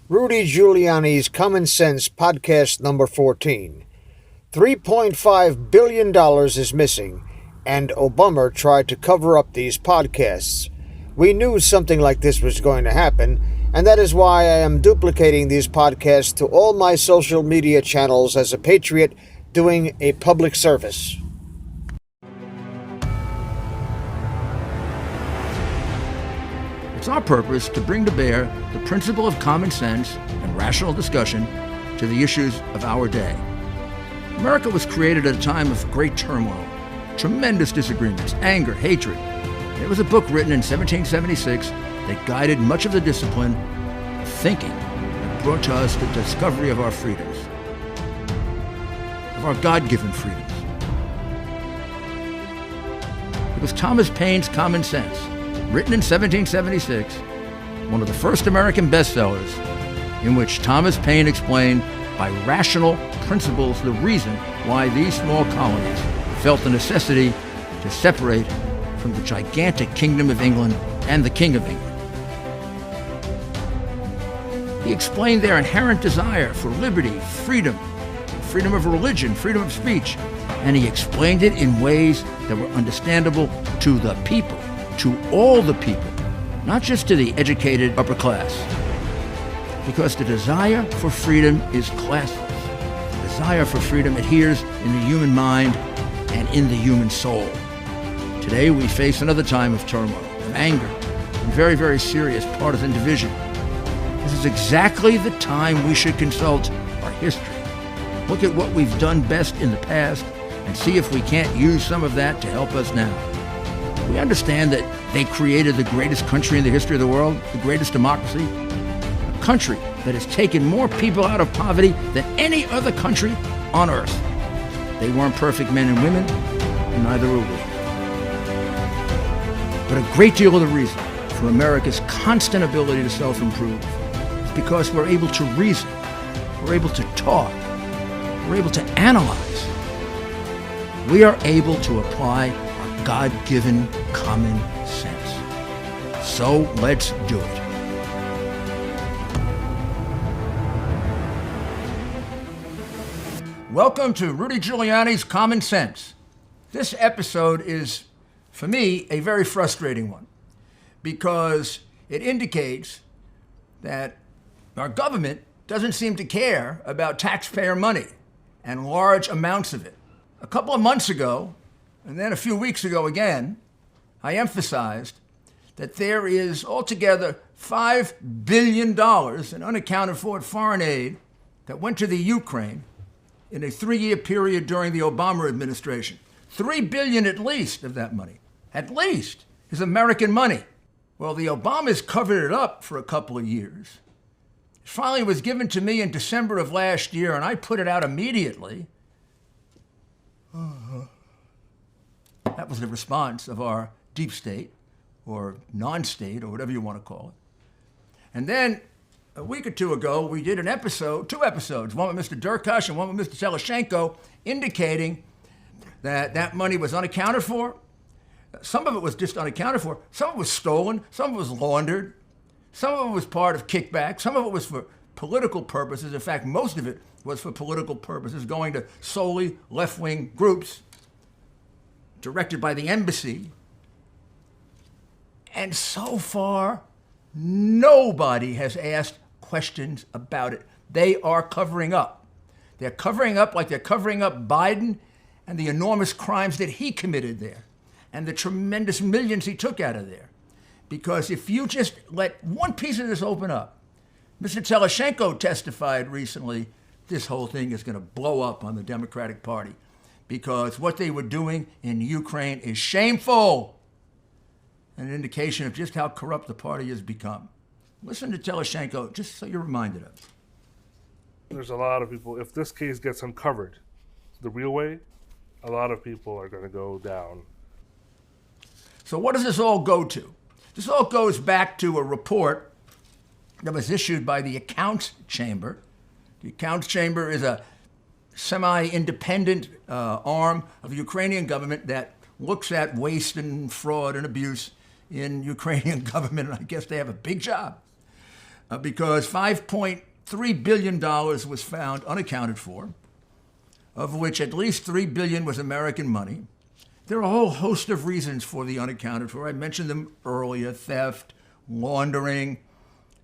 Rudy Giuliani's Common Sense podcast number 14. $3.5 billion is missing, and Obama tried to cover up these podcasts. We knew something like this was going to happen, and that is why I am duplicating these podcasts to all my social media channels as a patriot doing a public service. It's our purpose to bring to bear the principle of common sense and rational discussion to the issues of our day. America was created at a time of great turmoil, tremendous disagreements, anger, hatred. There was a book written in 1776 that guided much of the discipline of thinking that brought to us the discovery of our freedoms, of our God-given freedoms. It was Thomas Paine's Common Sense, written in 1776, one of the first American bestsellers, in which Thomas Paine explained by rational principles the reason why these small colonies felt the necessity to separate from the gigantic Kingdom of England and the King of England. He explained their inherent desire for liberty, freedom of religion, freedom of speech, and he explained it in ways that were understandable to the people, to all the people, not just to the educated upper class. Because the desire for freedom is classless. The desire for freedom adheres in the human mind and in the human soul. Today we face another time of turmoil, of anger, and very, very serious partisan division. This is exactly the time we should consult our history. Look at what we've done best in the past and see if we can't use some of that to help us now. We understand that they created the greatest country in the history of the world, the greatest democracy, a country that has taken more people out of poverty than any other country on earth. They weren't perfect men and women, and neither are we. But a great deal of the reason for America's constant ability to self-improve is because we're able to reason, we're able to talk, we're able to analyze. We are able to apply our God-given common sense. So let's do it. Welcome to Rudy Giuliani's Common Sense. This episode is, for me, a very frustrating one because it indicates that our government doesn't seem to care about taxpayer money and large amounts of it. A couple of months ago, and then a few weeks ago again, I emphasized that there is altogether $5 billion in unaccounted for foreign aid that went to the Ukraine in a 3-year period during the Obama administration. $3 billion at least of that money, at least, is American money. Well, the Obamas covered it up for a couple of years. It finally was given to me in December of last year, and I put it out immediately. That was the response of our deep state, or non-state, or whatever you want to call it. And then, a week or two ago, we did two episodes, one with Mr. Durkash and one with Mr. Teleshenko, indicating that that money was unaccounted for. Some of it was just unaccounted for. Some of it was stolen. Some of it was laundered. Some of it was part of kickback. Some of it was for political purposes. In fact, most of it was for political purposes, going to solely left-wing groups directed by the embassy. And so far, nobody has asked questions about it. They are covering up. They're covering up like they're covering up Biden and the enormous crimes that he committed there and the tremendous millions he took out of there. Because if you just let one piece of this open up, Mr. Teleshenko testified recently, this whole thing is going to blow up on the Democratic Party because what they were doing in Ukraine is shameful and an indication of just how corrupt the party has become. Listen to Teleshenko, just so you're reminded of it. There's a lot of people, if this case gets uncovered the real way, a lot of people are going to go down. So what does this all go to? This all goes back to a report that was issued by the Accounts Chamber. The Accounts Chamber is a semi-independent arm of the Ukrainian government that looks at waste and fraud and abuse in Ukrainian government, and I guess they have a big job. because $5.3 billion was found unaccounted for, of which at least $3 billion was American money. There are a whole host of reasons for the unaccounted for. I mentioned them earlier: theft, laundering,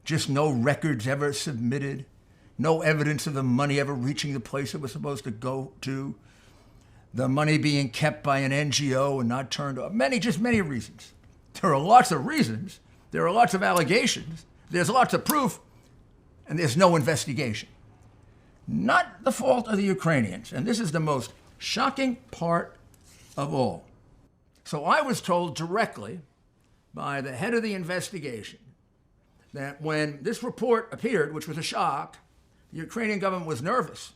just no records ever submitted, no evidence of the money ever reaching the place it was supposed to go to, the money being kept by an NGO and not turned off. Many reasons. There are lots of reasons. There are lots of allegations. There's lots of proof, and there's no investigation. Not the fault of the Ukrainians, and this is the most shocking part of all. So I was told directly by the head of the investigation that when this report appeared, which was a shock, the Ukrainian government was nervous.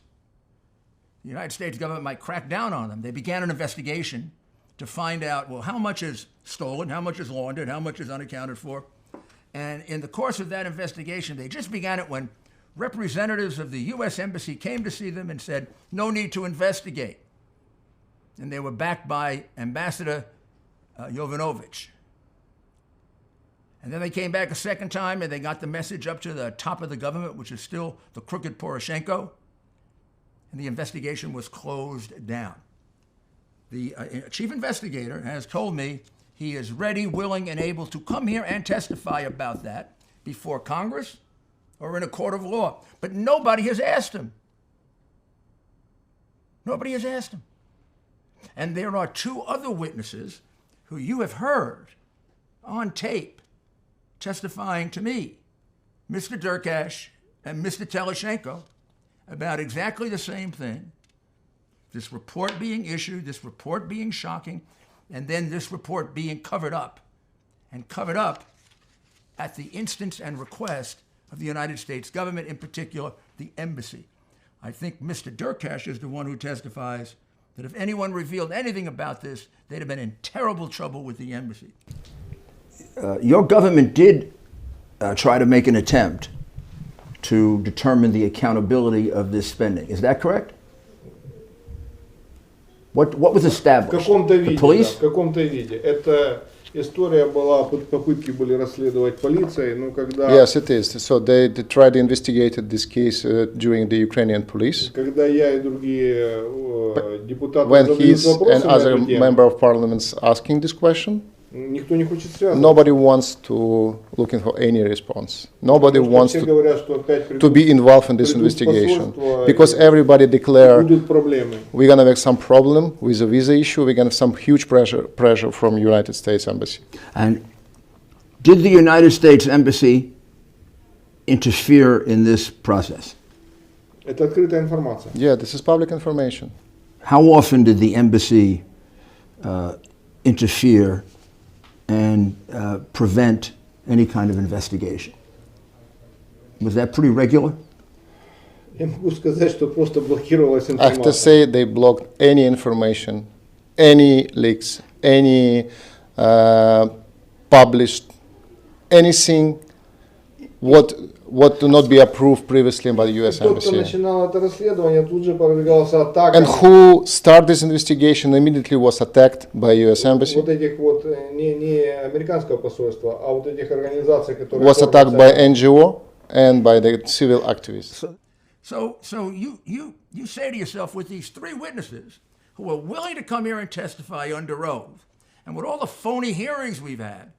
The United States government might crack down on them. They began an investigation to find out, well, how much is stolen, how much is laundered, how much is unaccounted for. And in the course of that investigation, they just began it when representatives of the U.S. Embassy came to see them and said, no need to investigate. And they were backed by Ambassador Yovanovitch. And then they came back a second time and they got the message up to the top of the government, which is still the crooked Poroshenko, and the investigation was closed down. The chief investigator has told me he is ready, willing, and able to come here and testify about that before Congress or in a court of law. But nobody has asked him. Nobody has asked him. And there are two other witnesses who you have heard on tape testifying to me, Mr. Durkash and Mr. Teleshenko, about exactly the same thing. This report being issued, this report being shocking, and then this report being covered up, and covered up at the instance and request of the United States government, in particular, the embassy. I think Mr. Durkash is the one who testifies that if anyone revealed anything about this, they'd have been in terrible trouble with the embassy. Your government did try to make an attempt to determine the accountability of this spending. Is that correct? What was established? В каком-то виде, The police? да, в каком-то виде. Эта история была, попытки были расследовать полицией, но когда... Yes, it is. So they tried to investigate this case during the Ukrainian police. Когда я и другие депутаты When задают he's вопросы and на other эту тему, member of parliament asking this question, никто не хочет связываться. nobody wants to looking for any response. Nobody Потому что wants все говорят, что опять to be involved in this придут investigation посольства, because и everybody declare будут проблемы. we're gonna have some problem with the visa issue. We're gonna have some huge pressure from United States Embassy. And did the United States Embassy interfere in this process? Это открытая информация. Yeah, this is public information. How often did the embassy interfere and prevent any kind of investigation? Was that pretty regular? Я могу сказать, что просто блокировалась I have to информация. say they blocked any information, any leaks, any published, anything what do not be approved previously by the U.S. Тот, кто Embassy. начинал это расследование, тут же подвергался атакам. And who started this investigation immediately was attacked by U.S. Embassy. Вот этих вот не американского посольства, а вот этих организаций, которые Was attacked by NGO and by the civil activists. So you say to yourself, with these three witnesses who are willing to come here and testify under oath, and with all the phony hearings we've had,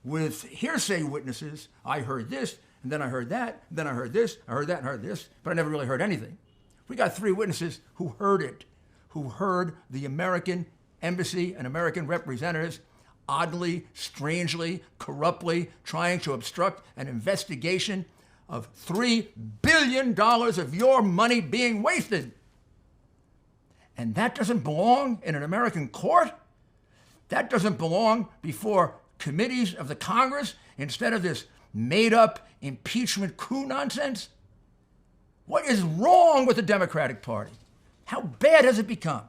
with hearsay witnesses, I heard this, and then I heard that, and then I heard this, I heard that, and I heard this, but I never really heard anything. We got three witnesses who heard it, who heard the American embassy and American representatives oddly, strangely, corruptly trying to obstruct an investigation of $3 billion of your money being wasted. And that doesn't belong in an American court? That doesn't belong before committees of the Congress instead of this made-up impeachment coup nonsense? What is wrong with the Democratic Party? How bad has it become?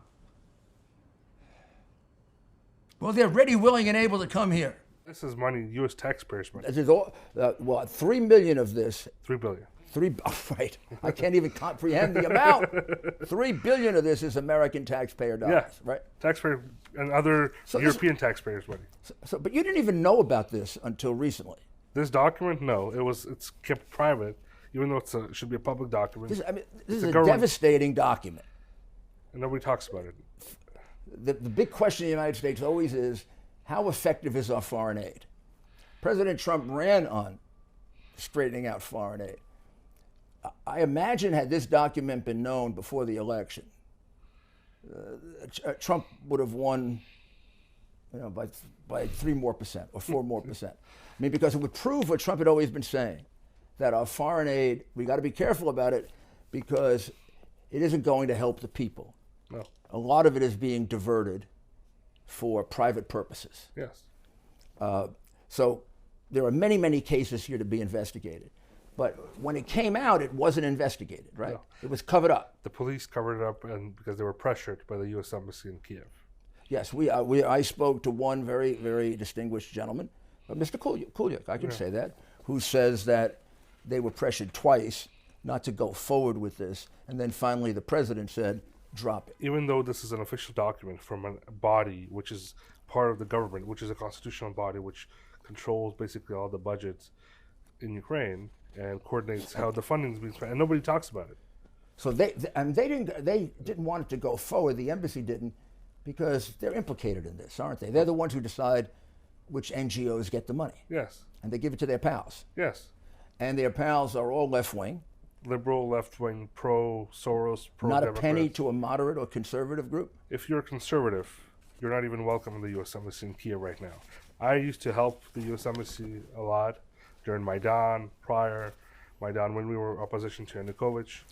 Well, they're ready, willing, and able to come here. This is money, U.S. taxpayers' money. This is all, well, 3 million of this. $3 billion. Right. I can't even comprehend the amount. 3 billion of this is American taxpayer dollars, Yeah, right? Taxpayer and other So European taxpayers' money. But you didn't even know about this until recently. This document, no, it's kept private, even though it should be a public document. This is a devastating document. And nobody talks about it. The big question in the United States always is, how effective is our foreign aid? President Trump ran on straightening out foreign aid. I imagine had this document been known before the election, Trump would have won, by 3% more or 4% more. I mean, because it would prove what Trump had always been saying, that our foreign aid, we got to be careful about it because it isn't going to help the people. No. A lot of it is being diverted for private purposes. Yes. So there are many, many cases here to be investigated. But when it came out, it wasn't investigated, right? No. It was covered up. The police covered it up, and because they were pressured by the U.S. Embassy in Kiev. Yes, I spoke to one very, very distinguished gentleman, Mr. Kuliak, I can say that, who says that they were pressured twice not to go forward with this, and then finally the president said, drop it. Even though this is an official document from a body which is part of the government, which is a constitutional body which controls basically all the budgets in Ukraine and coordinates how the funding is being spent, and nobody talks about it. So they didn't want it to go forward. The embassy didn't, because they're implicated in this, aren't they? They're the ones who decide which NGOs get the money. Yes. And they give it to their pals. Yes. And their pals are all left-wing. Liberal, left-wing, pro-Soros, pro-Democrat. Not a penny to a moderate or conservative group? If you're a conservative, you're not even welcome in the U.S. Embassy in Kiev right now. I used to help the U.S. Embassy a lot during Maidan, when we were opposition to Yanukovych.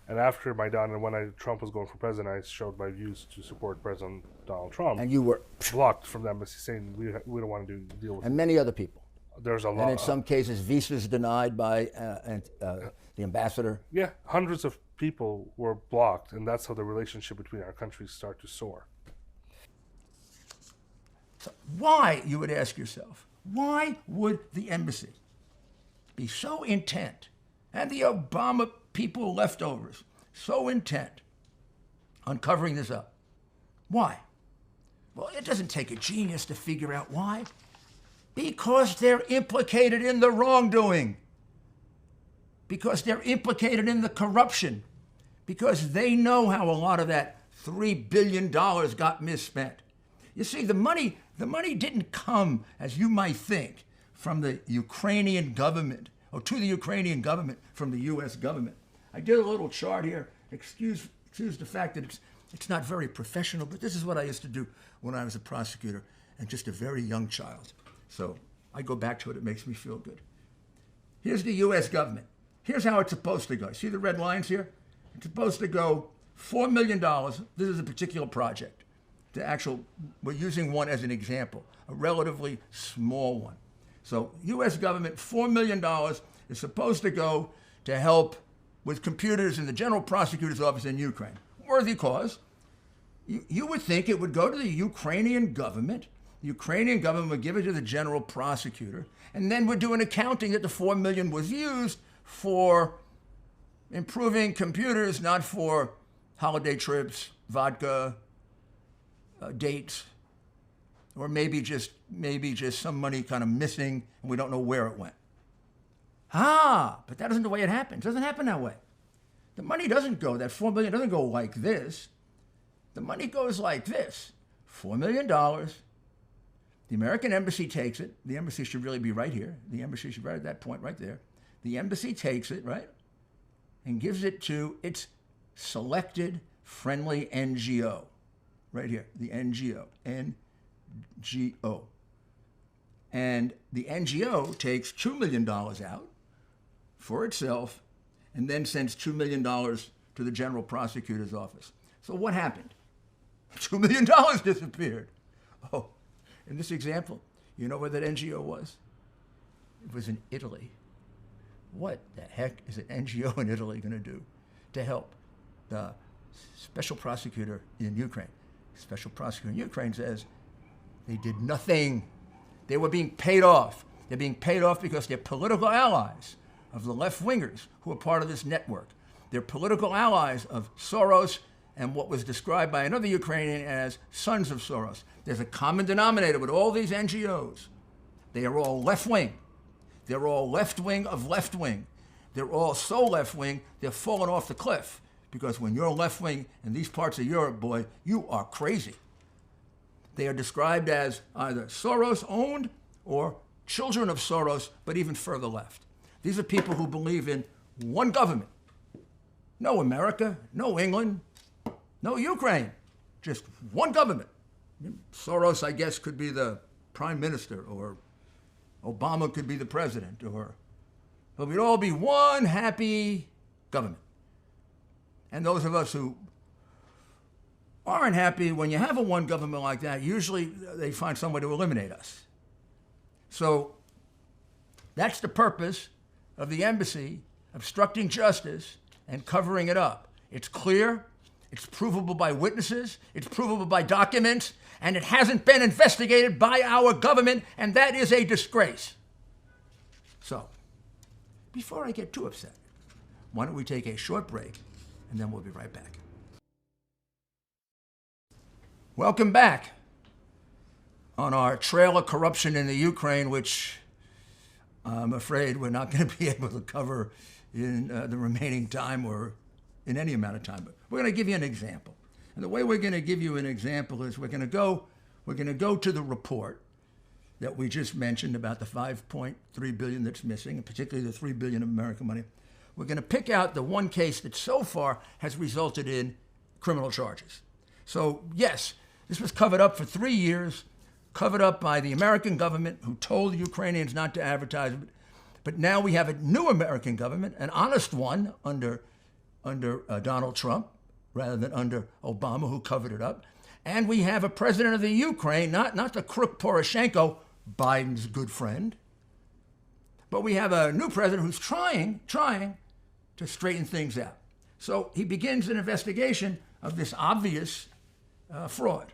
And after Maidan, and when Trump was going for president, I showed my views to support President Donald Trump. And you were blocked from the embassy, saying we don't want to deal with it. And many other people. There's a lot. And in some cases, visas denied by the ambassador. Yeah, hundreds of people were blocked, and that's how the relationship between our countries start to soar. So why, you would ask yourself, why would the embassy be so intent, and the Obama people leftovers so intent on covering this up? Why? Well, it doesn't take a genius to figure out why. Because they're implicated in the wrongdoing. Because they're implicated in the corruption. Because they know how a lot of that $3 billion got misspent. You see, the money didn't come, as you might think, from the Ukrainian government, or to the Ukrainian government from the U.S. government. I did a little chart here. Excuse the fact that it's not very professional, but this is what I used to do when I was a prosecutor and just a very young child. So I go back to it. It makes me feel good. Here's the U.S. government. Here's how it's supposed to go. See the red lines here? It's supposed to go $4 million. This is a particular project. We're using one as an example, a relatively small one. So U.S. government, $4 million is supposed to go to help with computers in the General Prosecutor's Office in Ukraine. Worthy cause. You would think it would go to the Ukrainian government. The Ukrainian government would give it to the General Prosecutor, and then would do an accounting that the $4 million was used for improving computers, not for holiday trips, vodka, dates, or maybe just some money kind of missing and we don't know where it went. But that isn't the way it happens. It doesn't happen that way. The money doesn't go, that $4 million doesn't go like this. The money goes like this. $4 million. The American embassy takes it. The embassy should really be right here. The embassy should be right at that point right there. The embassy takes it, right, and gives it to its selected friendly NGO. Right here, the NGO. NGO. And the NGO takes $2 million out for itself and then sends $2 million to the General Prosecutor's Office. So what happened? $2 million disappeared. Oh, in this example, you know where that NGO was? It was in Italy. What the heck is an NGO in Italy going to do to help the special prosecutor in Ukraine? Special prosecutor in Ukraine says they did nothing. They were being paid off. They're being paid off because they're political allies of the left-wingers who are part of this network. They're political allies of Soros and what was described by another Ukrainian as sons of Soros. There's a common denominator with all these NGOs. They are all left-wing. They're all left-wing of left-wing. They're all so left-wing, they're falling off the cliff. Because when you're left-wing in these parts of Europe, boy, you are crazy. They are described as either Soros-owned or children of Soros, but even further left. These are people who believe in one government. No America, no England, no Ukraine, just one government. Soros, I guess, could be the prime minister, or Obama could be the president, but we'd all be one happy government. And those of us who aren't happy, when you have a one government like that, usually they find some way to eliminate us. So that's the purpose of the embassy obstructing justice and covering it up. It's clear, it's provable by witnesses, it's provable by documents, and it hasn't been investigated by our government, and that is a disgrace. So, before I get too upset, why don't we take a short break, and then we'll be right back. Welcome back on our trail of corruption in the Ukraine, which I'm afraid we're not going to be able to cover in the remaining time or in any amount of time. But we're going to give you an example. And the way we're going to give you an example is we're going to go to the report that we just mentioned about the $5.3 billion that's missing, and particularly the $3 billion of American money. We're going to pick out the one case that so far has resulted in criminal charges. So yes, this was covered up for 3 years, covered up by the American government, who told the Ukrainians not to advertise it. But now we have a new American government, an honest one under Donald Trump, rather than under Obama, who covered it up. And we have a president of the Ukraine, not the crook Poroshenko, Biden's good friend, but we have a new president who's trying to straighten things out. So he begins an investigation of this obvious fraud.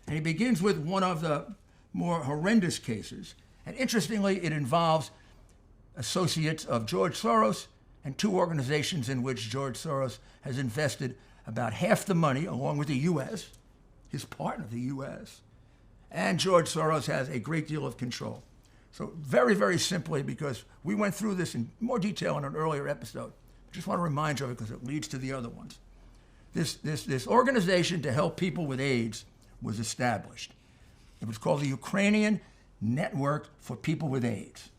And he begins with one of the more horrendous cases. And interestingly, it involves associates of George Soros and two organizations in which George Soros has invested about half the money, along with the U.S., his partner, the U.S., and George Soros has a great deal of control. So very, very simply, because we went through this in more detail in an earlier episode, I just want to remind you of it because it leads to the other ones. This organization to help people with AIDS was established. It was called the Ukrainian Network for People with AIDS.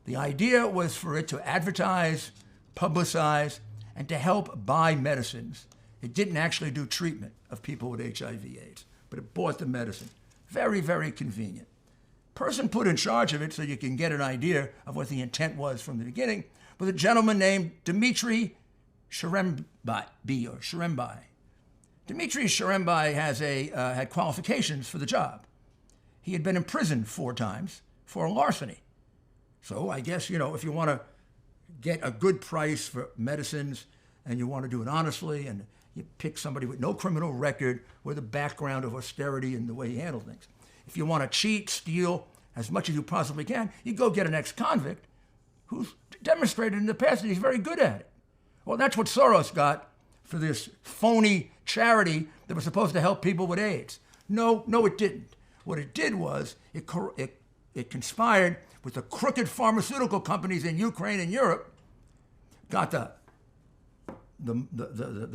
The idea was for it to advertise, publicize, and to help buy medicines. It didn't actually do treatment of people with HIV/AIDS, but it bought the medicine. Very, very convenient. Person put in charge of it, so you can get an idea of what the intent was from the beginning, was a gentleman named Dmitry Sherembai. Dmitry Sherembai had qualifications for the job. He had been in prison 4 times for larceny. So I guess, if you want to get a good price for medicines and you want to do it honestly, and you pick somebody with no criminal record, with a background of austerity in the way he handled things. If you want to cheat, steal as much as you possibly can, you go get an ex-convict who's demonstrated in the past that he's very good at it. Well, that's what Soros got for this phony charity that was supposed to help people with AIDS. No, it didn't. What it did was it conspired with the crooked pharmaceutical companies in Ukraine and Europe, got the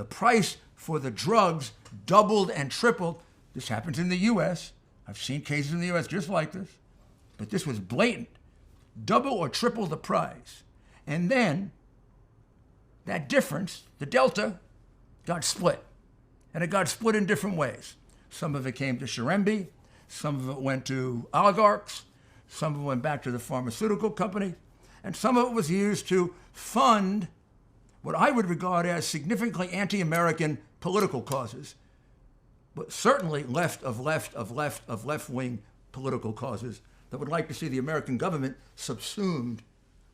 price for the drugs doubled and tripled. This happens in the U.S. I've seen cases in the U.S. just like this, but this was blatant. Double or triple the price. And then that difference, the delta, got split. And it got split in different ways. Some of it came to Sherembi, some of it went to oligarchs, some of it went back to the pharmaceutical company, and some of it was used to fund what I would regard as significantly anti-American political causes, but certainly left-wing political causes that would like to see the American government subsumed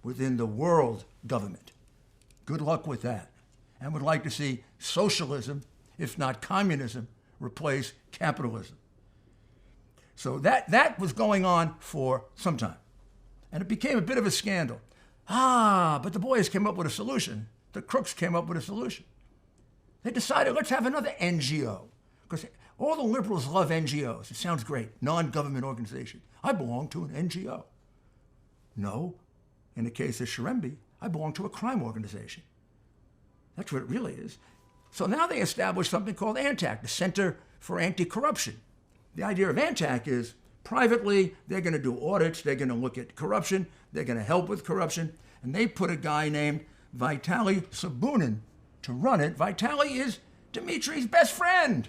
within the world government. Good luck with that. And would like to see socialism, if not communism, replace capitalism. So that was going on for some time. And it became a bit of a scandal. But the boys came up with a solution. The crooks came up with a solution. They decided, let's have another NGO. Because all the liberals love NGOs. It sounds great. Non-government organization. I belong to an NGO. No, In the case of Shirembe, I belong to a crime organization. That's what it really is. So now they established something called ANTAC, the Center for Anti-Corruption. The idea of ANTAC is privately, they're going to do audits, they're going to look at corruption, they're going to help with corruption, and they put a guy named Vitaly Sabunin to run it. Vitaly is Dmitri's best friend.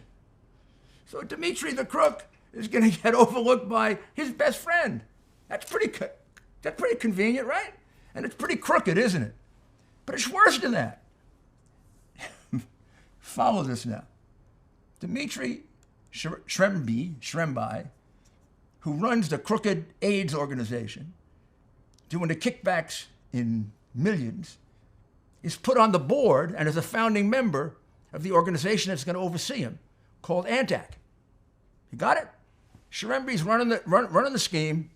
So Dmitri the crook is going to get overlooked by his best friend. That's pretty convenient, right? And it's pretty crooked, isn't it? But it's worse than that. Follow this now. Dmitri Shremby, who runs the crooked AIDS organization, doing the kickbacks in millions, is put on the board and is a founding member of the organization that's going to oversee him, called ANTAC. You got it? Shremby's running the scheme,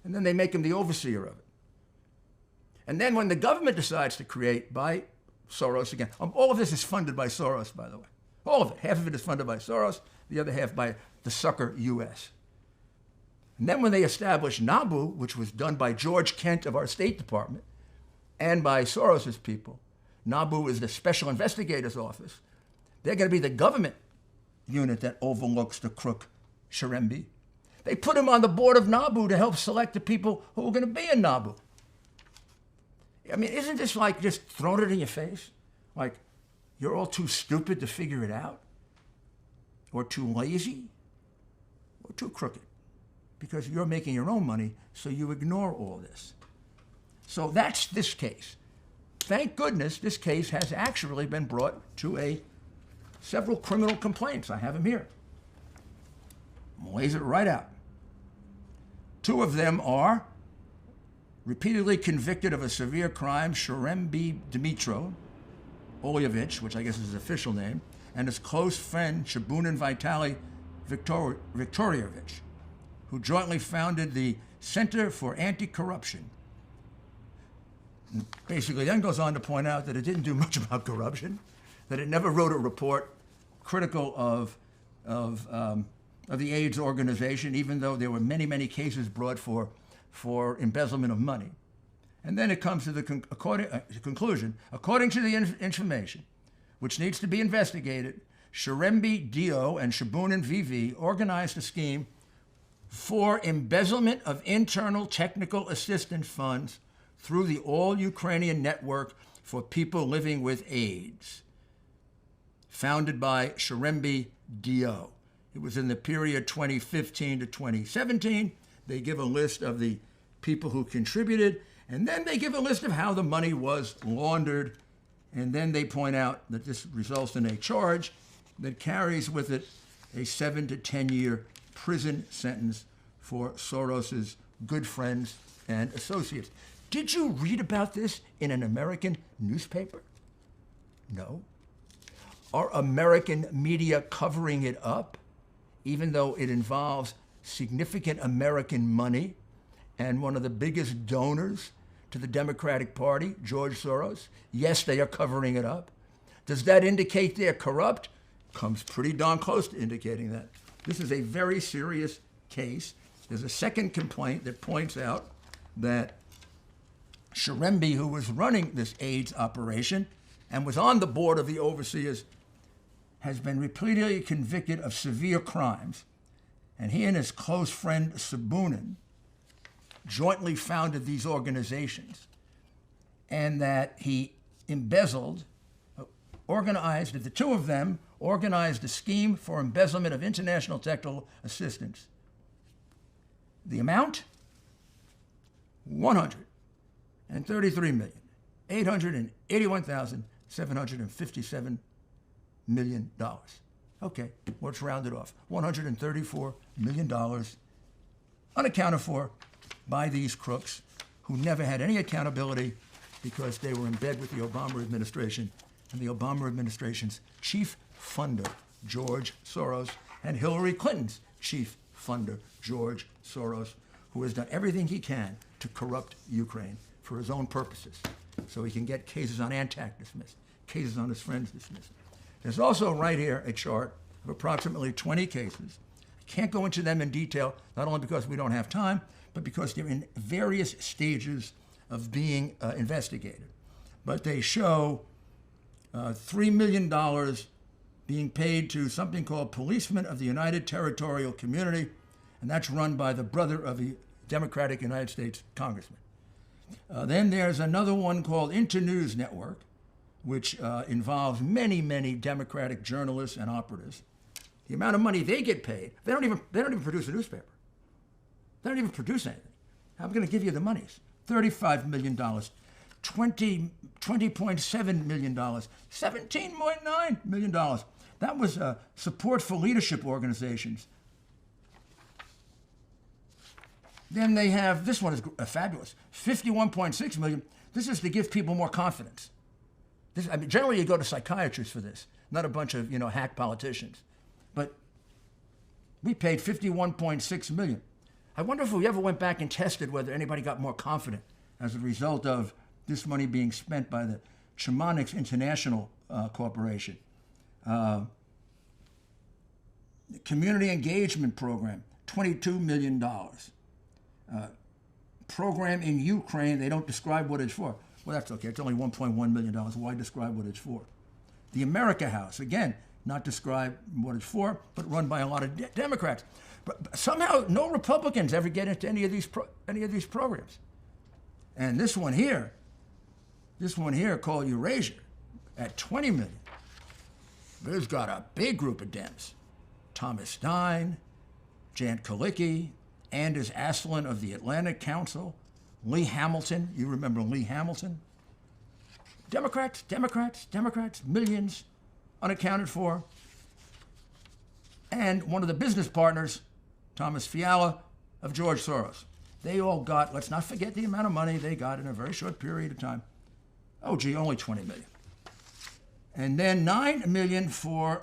and then they make him the overseer of it. And then when the government decides to create, by Soros again, all of this is funded by Soros, by the way. All of it. Half of it is funded by Soros, the other half by the sucker U.S. And then when they established NABU, which was done by George Kent of our State Department, and by Soros's people, NABU is the Special Investigator's Office. They're going to be the government unit that overlooks the crook Shirembe. They put him on the board of NABU to help select the people who are going to be in NABU. I mean, isn't this like just throwing it in your face? Like, you're all too stupid to figure it out? Or too lazy? Or too crooked? Because you're making your own money, so you ignore all this. So that's this case. Thank goodness this case has actually been brought to several criminal complaints. I have them here. Lays it right out. 2 of them are repeatedly convicted of a severe crime, Shirembe Dmitro Olyevich, which I guess is his official name, and his close friend, Shabunin Vitaly Viktorievich, who jointly founded the Center for Anti-Corruption. Basically then goes on to point out that it didn't do much about corruption, that it never wrote a report critical of the AIDS organization, even though there were many, many cases brought for embezzlement of money. And then it comes to the conclusion. According to the information, which needs to be investigated, Shirembe Dio and Shabunin VV organized a scheme for embezzlement of internal technical assistance funds through the All-Ukrainian Network for People Living with AIDS, founded by Shirembe Dio. It was in the period 2015 to 2017. They give a list of the people who contributed, and then they give a list of how the money was laundered, and then they point out that this results in a charge that carries with it a 7 to 10 year prison sentence for Soros's good friends and associates. Did you read about this in an American newspaper? No. Are American media covering it up, even though it involves significant American money and one of the biggest donors to the Democratic Party, George Soros? Yes, they are covering it up. Does that indicate they're corrupt? Comes pretty darn close to indicating that. This is a very serious case. There's a second complaint that points out that Shirembe, who was running this AIDS operation and was on the board of the overseers, has been repeatedly convicted of severe crimes. And he and his close friend Sabunin jointly founded these organizations, and that he embezzled, organized, the 2 of them organized a scheme for embezzlement of international technical assistance. The amount? $133,881,757 million. Okay, let's round it off. $134 million unaccounted for by these crooks who never had any accountability because they were in bed with the Obama administration and the Obama administration's chief funder, George Soros, and Hillary Clinton's chief funder, George Soros, who has done everything he can to corrupt Ukraine for his own purposes, so he can get cases on ANTAC dismissed, cases on his friends dismissed. There's also right here a chart of approximately 20 cases. I can't go into them in detail, not only because we don't have time, but because they're in various stages of being investigated. But they show $3 million being paid to something called Policemen of the United Territorial Community, and that's run by the brother of a Democratic United States congressman. Then there's another one called Internews Network, which involves many, many Democratic journalists and operatives. The amount of money they get paid, they don't even produce a newspaper. They don't even produce anything. I'm going to give you the monies. $35 million, $20.7 million, $17.9 million. That was support for leadership organizations. Then they have, this one is fabulous, $51.6 million. This is to give people more confidence. Generally you go to psychiatrists for this, not a bunch of hack politicians. But we paid $51.6 million. I wonder if we ever went back and tested whether anybody got more confident as a result of this money being spent by the Chemonics International Corporation. The Community Engagement Program, $22 million. Program in Ukraine, they don't describe what it's for. Well, that's okay. It's only $1.1 million. Why describe what it's for? The America House, again, not describe what it's for, but run by a lot of Democrats. But somehow, no Republicans ever get into any of these programs. And this one here called Eurasia, at $20 million. It's got a big group of Dems: Thomas Stein, Jan Kalicki, Anders Aslin of the Atlantic Council, Lee Hamilton. You remember Lee Hamilton? Democrats, millions unaccounted for. And one of the business partners, Thomas Fiala of George Soros. They all got, let's not forget the amount of money they got in a very short period of time. Oh, gee, only $20 million. And then $9 million for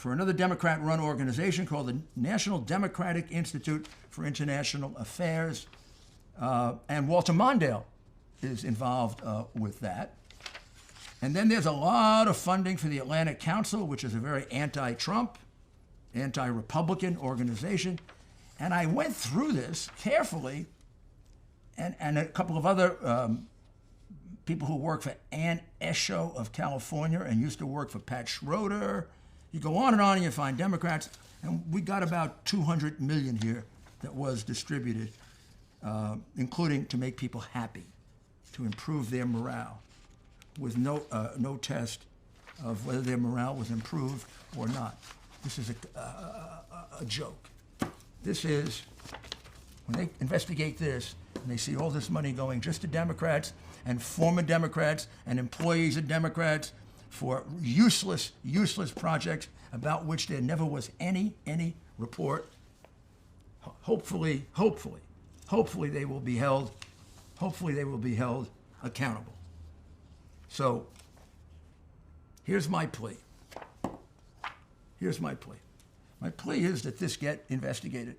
another Democrat-run organization called the National Democratic Institute for International Affairs. And Walter Mondale is involved with that. And then there's a lot of funding for the Atlantic Council, which is a very anti-Trump, anti-Republican organization. And I went through this carefully, and a couple of other people who work for Ann Esho of California and used to work for Pat Schroeder. You go on and you find Democrats, and we got about $200 million here that was distributed, including to make people happy, to improve their morale, with no test of whether their morale was improved or not. This is a joke. This is, when they investigate this, and they see all this money going just to Democrats and former Democrats and employees of Democrats for useless projects about which there never was any report. Hopefully they will be held accountable. So here's my plea. My plea is that this get investigated.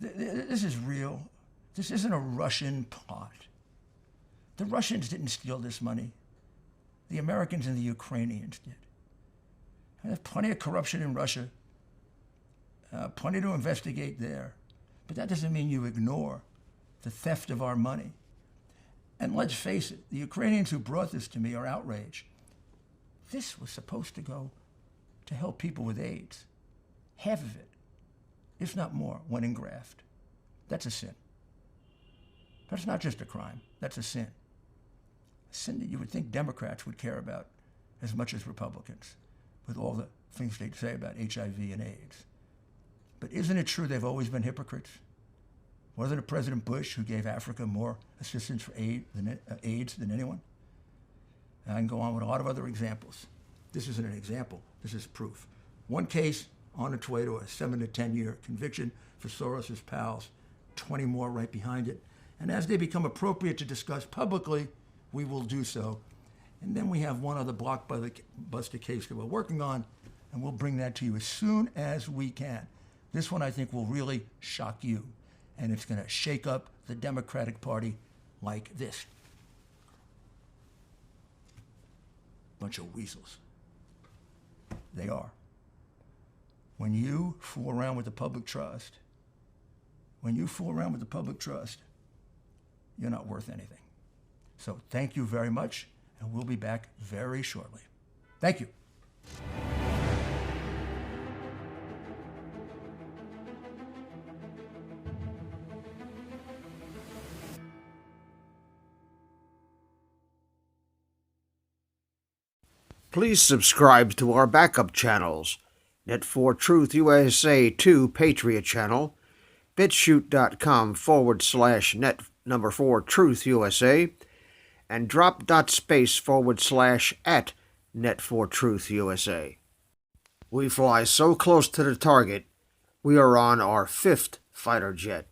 This is real. This isn't a Russian plot. The Russians didn't steal this money. The Americans and the Ukrainians did. And there's plenty of corruption in Russia, plenty to investigate there. But that doesn't mean you ignore the theft of our money. And let's face it, the Ukrainians who brought this to me are outraged. This was supposed to go to help people with AIDS. Half of it, if not more, went in graft. That's a sin. That's not just a crime, that's a sin. A sin that you would think Democrats would care about as much as Republicans, with all the things they say about HIV and AIDS. But isn't it true they've always been hypocrites? Wasn't it President Bush who gave Africa more assistance for AIDS than anyone? And I can go on with a lot of other examples. This isn't an example, this is proof. One case on its way to a 7 to 10 year conviction for Soros's pals, 20 more right behind it. And as they become appropriate to discuss publicly, we will do so. And then we have one other blockbuster case that we're working on, and we'll bring that to you as soon as we can. This one I think will really shock you, and it's going to shake up the Democratic Party like this. Bunch of weasels. They are. When you fool around with the public trust, you're not worth anything. So thank you very much, and we'll be back very shortly. Thank you. Please subscribe to our backup channels, Net4Truth USA 2 Patriot channel, BitChute.com/net4Truth USA, and drop.space/@Net4Truth USA. We fly so close to the target, we are on our 5th fighter jet.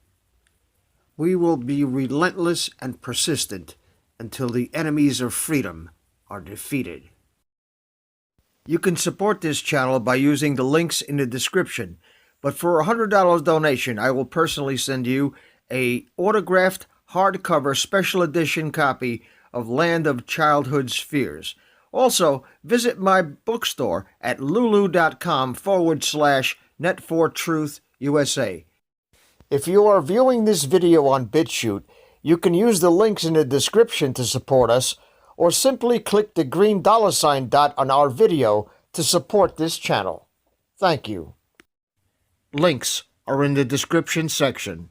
We will be relentless and persistent until the enemies of freedom are defeated. You can support this channel by using the links in the description, but for a $100 donation, I will personally send you a autographed hardcover special edition copy of Land of Childhood's Fears. Also, visit my bookstore at lulu.com/Net4Truth USA. If you are viewing this video on BitChute, you can use the links in the description to support us, or simply click the green $ dot on our video to support this channel. Thank you. Links are in the description section.